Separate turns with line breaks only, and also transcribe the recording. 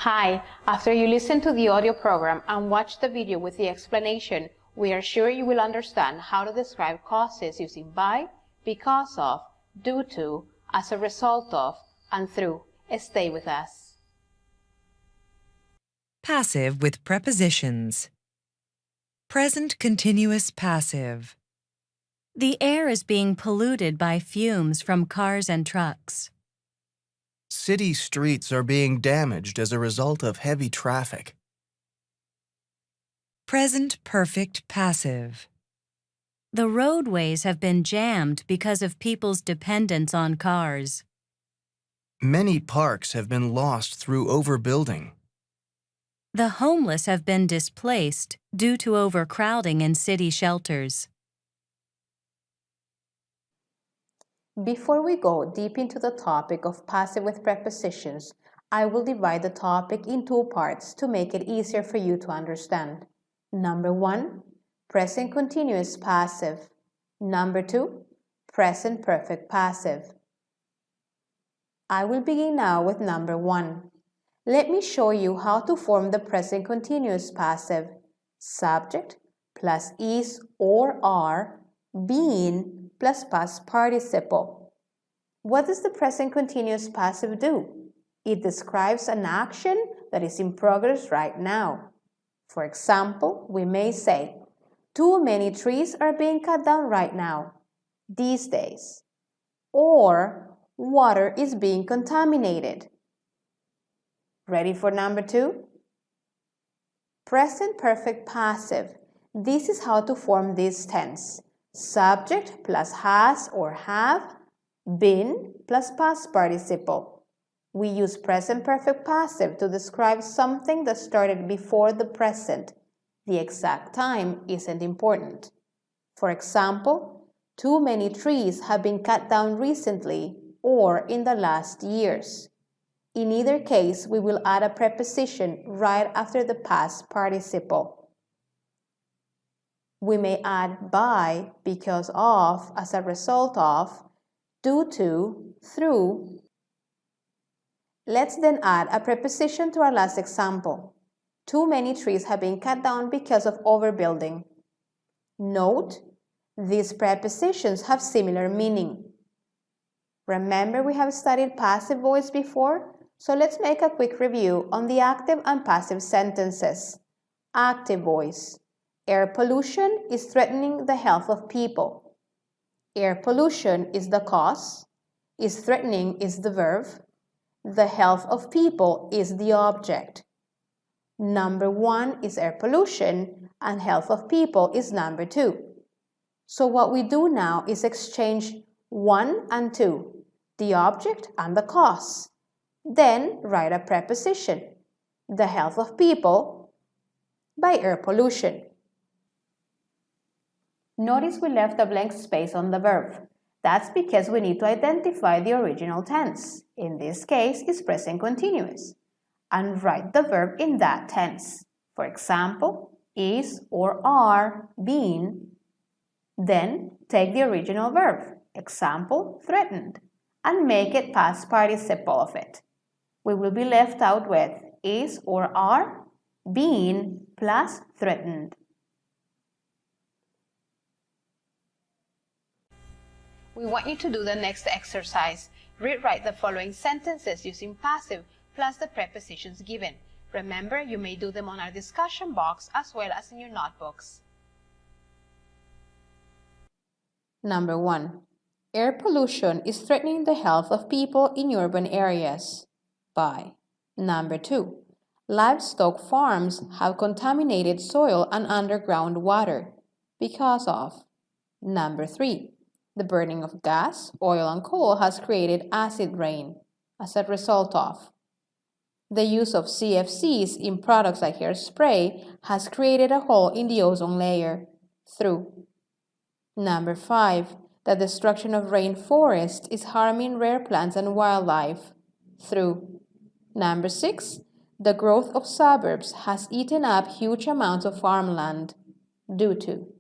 Hi, after you listen to the audio program and watch the video with the explanation, we are sure you will understand how to describe causes using by, because of, due to, as a result of, and through. Stay with us.
Passive with prepositions. Present continuous passive.
The air is being polluted by fumes from cars and trucks.
City streets are being damaged as a result of heavy traffic.
Present perfect passive.
The roadways have been jammed because of people's dependence on cars.
Many parks have been lost through overbuilding.
The homeless have been displaced due to overcrowding in city shelters.
Before we go deep into the topic of passive with prepositions, I will divide the topic in two parts to make it easier for you to understand. Number 1, present continuous passive. Number 2, present perfect passive. I will begin now with number 1. Let me show you how to form the present continuous passive. Subject plus is or are, being plus past participle. What does the present continuous passive do? It describes an action that is in progress right now. For example, we may say, too many trees are being cut down right now, these days. Or, water is being contaminated. Ready for number 2? Present perfect passive. This is how to form this tense. Subject plus has or have, been plus past participle. We use present perfect passive to describe something that started before the present. The exact time isn't important. For example, too many trees have been cut down recently or in the last years. In either case, we will add a preposition right after the past participle. We may add by, because of, as a result of, due to, through. Let's then add a preposition to our last example. Too many trees have been cut down because of overbuilding. Note, these prepositions have similar meaning. Remember we have studied passive voice before? So let's make a quick review on the active and passive sentences. Active voice. Air pollution is threatening the health of people. Air pollution is the cause. Is threatening is the verb. The health of people is the object. Number 1 is air pollution and health of people is number 2. So what we do now is exchange 1 and 2, the object and the cause. Then write a preposition, the health of people, by air pollution. Notice we left a blank space on the verb. That's because we need to identify the original tense. In this case, it's present continuous. And write the verb in that tense. For example, is or are, being. Then take the original verb, example, threatened, and make it past participle of it. We will be left out with is or are, being plus threatened. We want you to do the next exercise. Rewrite the following sentences using passive plus the prepositions given. Remember, you may do them on our discussion box as well as in your notebooks. Number 1. Air pollution is threatening the health of people in urban areas. By. Number 2. Livestock farms have contaminated soil and underground water. Because of. Number 3. The burning of gas, oil, and coal has created acid rain. As a result of. The use of CFCs in products like hairspray has created a hole in the ozone layer. Through. Number 5. The destruction of rainforests is harming rare plants and wildlife. Through. Number 6. The growth of suburbs has eaten up huge amounts of farmland. Due to.